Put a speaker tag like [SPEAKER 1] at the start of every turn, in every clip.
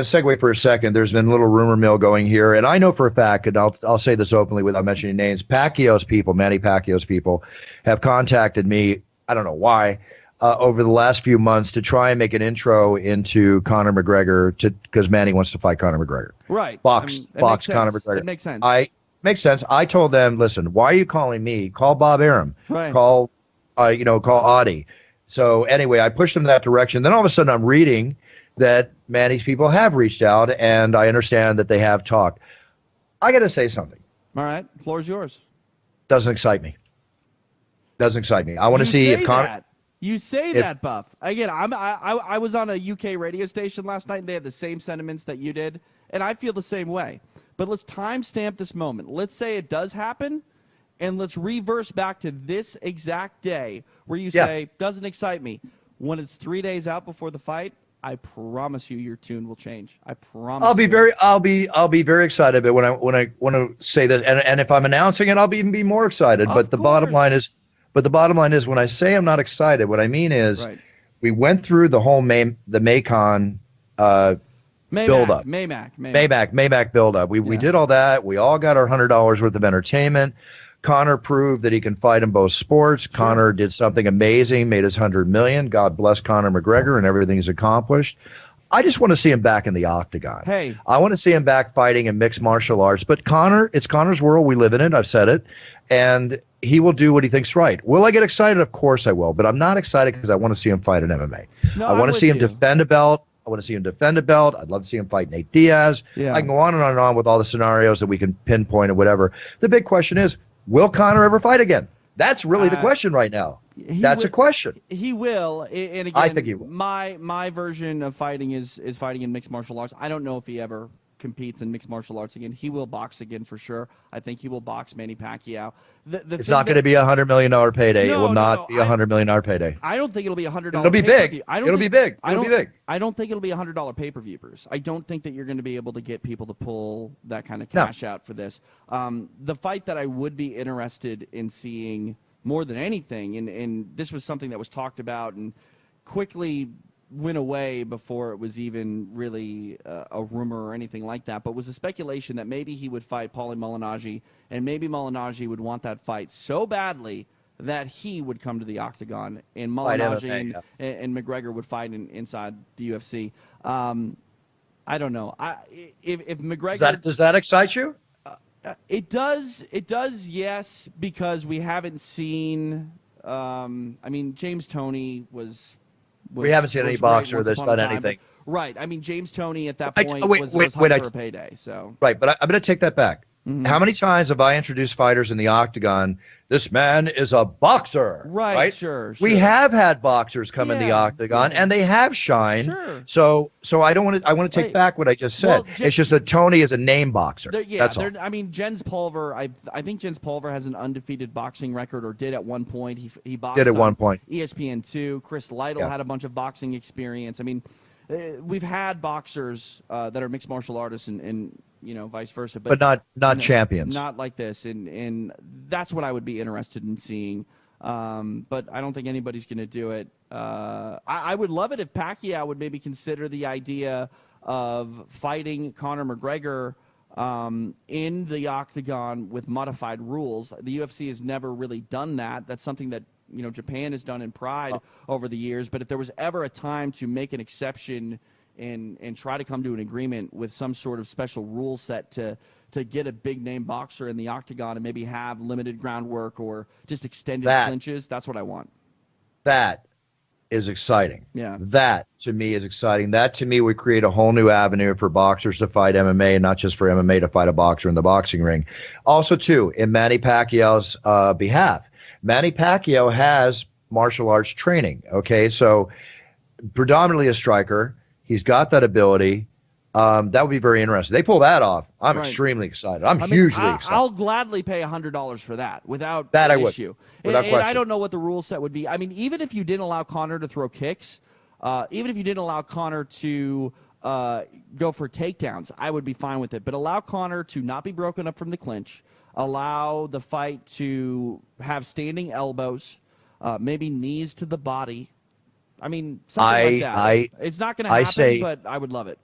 [SPEAKER 1] segue for a second. There's been a little rumor mill going here, and I know for a fact, and I'll say this openly without mentioning names. Pacquiao's people, Manny Pacquiao's people, have contacted me. I don't know why. Over the last few months to try and make an intro into Conor McGregor because Manny wants to fight Conor McGregor.
[SPEAKER 2] Right.
[SPEAKER 1] Box Conor McGregor.
[SPEAKER 2] It makes sense.
[SPEAKER 1] Makes sense. I told them, listen, why are you calling me? Call Bob Arum.
[SPEAKER 2] Right.
[SPEAKER 1] Call Audie. So anyway, I pushed them in that direction. Then all of a sudden I'm reading that Manny's people have reached out, and I understand that they have talked. I got to say something.
[SPEAKER 2] All right. The floor is yours.
[SPEAKER 1] Doesn't excite me. I want to see if Conor...
[SPEAKER 2] You say that, Buff. Again, I was on a UK radio station last night, and they had the same sentiments that you did, and I feel the same way. But let's timestamp this moment. Let's say it does happen, and let's reverse back to this exact day where you say, doesn't excite me. When it's 3 days out before the fight, I promise you your tune will change. I promise.
[SPEAKER 1] I'll be very excited. But when I want to say this, and if I'm announcing it, I'll even be more excited. But the bottom line is, when I say I'm not excited, what I mean is we went through the whole Maycon build-up. Maybach build-up. We did all that. We all got our $100 worth of entertainment. Conor proved that he can fight in both sports. Sure. Conor did something amazing, made his $100 million. God bless Conor McGregor and everything he's accomplished. I just want to see him back in the octagon.
[SPEAKER 2] Hey,
[SPEAKER 1] I want to see him back fighting in mixed martial arts. But Conor, it's Conor's world. We live in it. I've said it. And he will do what he thinks right. Will I get excited? Of course I will. But I'm not excited because I want to see him fight in MMA.
[SPEAKER 2] No,
[SPEAKER 1] I want to see him defend a belt. I'd love to see him fight Nate Diaz.
[SPEAKER 2] Yeah.
[SPEAKER 1] I can go on and on and on with all the scenarios that we can pinpoint or whatever. The big question is, will Conor ever fight again? That's really the question right now. That's a question.
[SPEAKER 2] He will. And again,
[SPEAKER 1] I think he will.
[SPEAKER 2] My version of fighting is fighting in mixed martial arts. I don't know if he ever competes in mixed martial arts again. He will box again for sure. I think he will box Manny Pacquiao.
[SPEAKER 1] It's not going to be a $100 million payday. It will not be a $100 million payday.
[SPEAKER 2] I don't think it'll be $100.
[SPEAKER 1] It'll be big. It'll be big.
[SPEAKER 2] I don't think it'll be $100 pay-per-view, Bruce. I don't think that you're going to be able to get people to pull that kind of cash out for this. The fight that I would be interested in seeing more than anything, and this was something that was talked about and quickly went away before it was even really a rumor or anything like that, but was a speculation that maybe he would fight Paulie Malignaggi, and maybe Malignaggi would want that fight so badly that he would come to the octagon, and Malignaggi and McGregor would fight inside the UFC. I don't know. If McGregor...
[SPEAKER 1] Does that excite you?
[SPEAKER 2] It does, yes, because we haven't seen... James Toney was
[SPEAKER 1] we haven't seen any boxer that's done anything.
[SPEAKER 2] Right. I mean, James Toney at that point was hung for a payday. So.
[SPEAKER 1] Right, but I'm going to take that back. Mm-hmm. How many times have I introduced fighters in the octagon? This man is a boxer.
[SPEAKER 2] Right? Sure.
[SPEAKER 1] We have had boxers come in the octagon, and they have shined.
[SPEAKER 2] Sure.
[SPEAKER 1] So I don't want to. I want to take back what I just said. Well, it's just that Toney is a name boxer. That's all.
[SPEAKER 2] I mean, Jens Pulver. I think Jens Pulver has an undefeated boxing record, or did at one point. He boxed.
[SPEAKER 1] Did at one point.
[SPEAKER 2] ESPN2. Chris Lytle had a bunch of boxing experience. I mean, we've had boxers that are mixed martial artists and vice versa,
[SPEAKER 1] but not champions,
[SPEAKER 2] not like this, and that's what I would be interested in seeing. But I don't think anybody's going to do it. I would love it if Pacquiao would maybe consider the idea of fighting Conor McGregor in the octagon with modified rules. The UFC has never really done that. That's something that Japan has done in Pride over the years. But if there was ever a time to make an exception and try to come to an agreement with some sort of special rule set to get a big name boxer in the octagon and maybe have limited groundwork or just extended clinches, that's what I want.
[SPEAKER 1] That is exciting.
[SPEAKER 2] Yeah.
[SPEAKER 1] That to me is exciting. That to me would create a whole new avenue for boxers to fight MMA, and not just for MMA to fight a boxer in the boxing ring. Also, too, in Manny Pacquiao's behalf, Manny Pacquiao has martial arts training. Okay, so predominantly a striker. He's got that ability. That would be very interesting. They pull that off. I'm extremely excited. I'm hugely excited.
[SPEAKER 2] I'll gladly pay $100 for that without
[SPEAKER 1] that
[SPEAKER 2] an
[SPEAKER 1] I would.
[SPEAKER 2] issue.
[SPEAKER 1] Without
[SPEAKER 2] and I don't know what the rule set would be. I mean, even if you didn't allow Conor to throw kicks, even if you didn't allow Conor to go for takedowns, I would be fine with it. But allow Conor to not be broken up from the clinch. Allow the fight to have standing elbows, maybe knees to the body. I mean, something like that. It's not going to happen, but I would love it.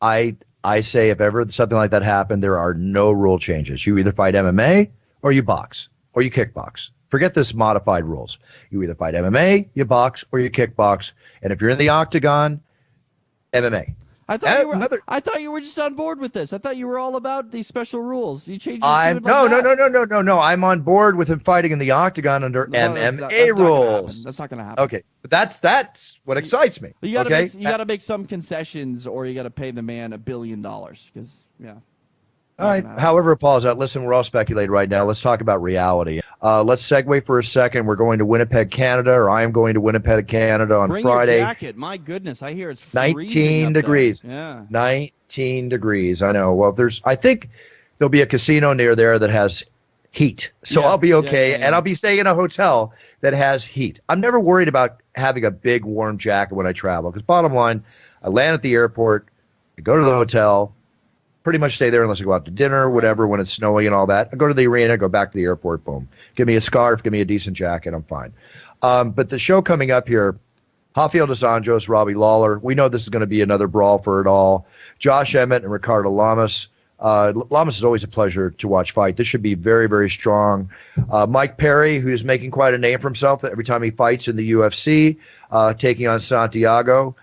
[SPEAKER 1] I say if ever something like that happened, there are no rule changes. You either fight MMA or you box or you kickbox. Forget this modified rules. You either fight MMA, you box, or you kickbox. And if you're in the octagon, MMA.
[SPEAKER 2] I thought you were just on board with this. I thought you were all about these special rules. You changed your tune
[SPEAKER 1] No. I'm on board with him fighting in the octagon under MMA rules.
[SPEAKER 2] That's not going to happen.
[SPEAKER 1] Okay, but that's what excites me.
[SPEAKER 2] You got to make some concessions, or you got to pay the man $1 billion. Because
[SPEAKER 1] All right. However, Paul's out. Listen, we're all speculating right now. Let's talk about reality. Let's segue for a second. We're going to Winnipeg, Canada, or I am going to Winnipeg, Canada on
[SPEAKER 2] Bring
[SPEAKER 1] Friday.
[SPEAKER 2] Your jacket. My goodness, I hear it's freezing
[SPEAKER 1] 19 degrees.
[SPEAKER 2] Yeah.
[SPEAKER 1] 19 degrees. I know. Well, I think there'll be a casino near there that has heat. So I'll be okay. And I'll be staying in a hotel that has heat. I'm never worried about having a big warm jacket when I travel. Because bottom line, I land at the airport, I go to the hotel, pretty much stay there unless I go out to dinner or whatever when it's snowing and all that. I go to the arena, go back to the airport, boom. Give me a scarf, give me a decent jacket, I'm fine. But the show coming up here, Rafael dos Anjos, Robbie Lawler, we know this is going to be another brawl for it all. Josh Emmett and Ricardo Lamas. Lamas is always a pleasure to watch fight. This should be very, very strong. Mike Perry, who's making quite a name for himself every time he fights in the UFC, taking on Santiago.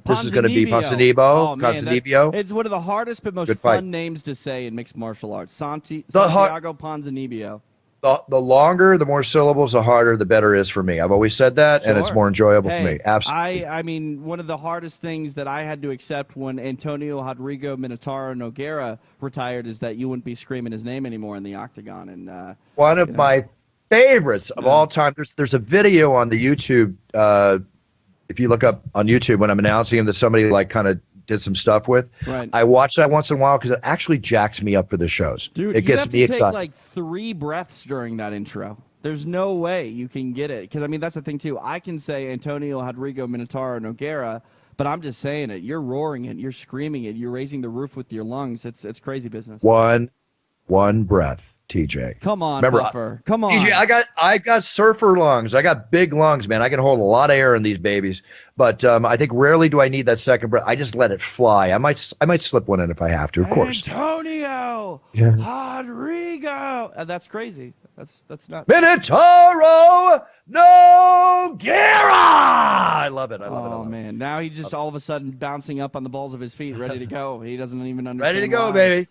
[SPEAKER 1] This is going to be Ponzinibbio.
[SPEAKER 2] It's one of the hardest but most fun names to say in mixed martial arts. Santiago Ponzinibbio.
[SPEAKER 1] The longer, the more syllables, the harder, the better it is for me. I've always said that, and it's more enjoyable for me. Absolutely.
[SPEAKER 2] I mean, one of the hardest things that I had to accept when Antonio Rodrigo Minotauro Nogueira retired is that you wouldn't be screaming his name anymore in the octagon. And
[SPEAKER 1] one of my favorites of all time. There's a video on the YouTube. If you look up on YouTube when I'm announcing him that somebody like kind of did some stuff with, I watch that once in a while because it actually jacks me up for the shows.
[SPEAKER 2] Dude,
[SPEAKER 1] it gets me excited.
[SPEAKER 2] You have to take like 3 breaths during that intro. There's no way you can get it. Because, I mean, that's the thing, too. I can say Antonio Rodrigo Minotauro Nogueira, but I'm just saying it. You're roaring it. You're screaming it. You're raising the roof with your lungs. It's crazy business.
[SPEAKER 1] One breath. TJ,
[SPEAKER 2] come on, Buffer. Come on,
[SPEAKER 1] TJ. I got surfer lungs. I got big lungs, man. I can hold a lot of air in these babies. But I think rarely do I need that second breath. I just let it fly. I might slip one in if I have to. Of course.
[SPEAKER 2] Antonio Rodrigo. That's crazy. That's not
[SPEAKER 1] Minotauro Nogueira. I love it.
[SPEAKER 2] Oh man, now he's just all of a sudden bouncing up on the balls of his feet, ready to go. He doesn't even understand.
[SPEAKER 1] Ready to go, baby.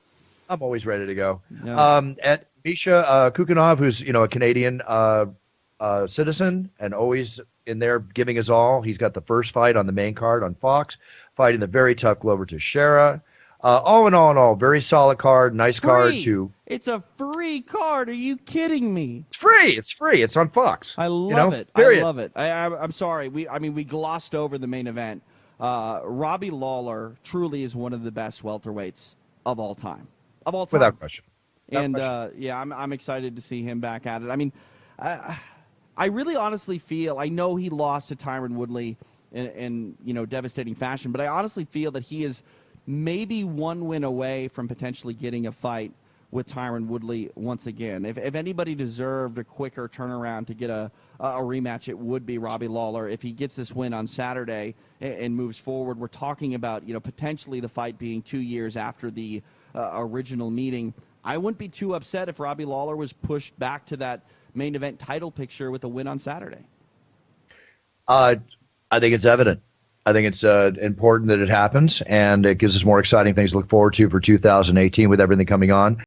[SPEAKER 1] I'm always ready to go. Yeah. And Misha Kukunov, who's a Canadian citizen and always in there giving his all. He's got the first fight on the main card on Fox, fighting the very tough Glover Teixeira. All in all, very solid card, nice card too.
[SPEAKER 2] It's a free card. Are you kidding me?
[SPEAKER 1] It's free. It's free. It's on Fox.
[SPEAKER 2] I love it. Period. I love it. I'm sorry. We glossed over the main event. Robbie Lawler truly is one of the best welterweights of all time.
[SPEAKER 1] Without question.
[SPEAKER 2] I'm excited to see him back at it. I mean, I really honestly feel, I know he lost to Tyron Woodley in devastating fashion, but I honestly feel that he is maybe one win away from potentially getting a fight with Tyron Woodley once again. If anybody deserved a quicker turnaround to get a rematch, it would be Robbie Lawler. If he gets this win on Saturday and moves forward, we're talking about potentially the fight being 2 years after the original meeting. I wouldn't be too upset if Robbie Lawler was pushed back to that main event title picture with a win on Saturday.
[SPEAKER 1] I think it's evident. I think it's important that it happens, and it gives us more exciting things to look forward to for 2018 with everything coming on.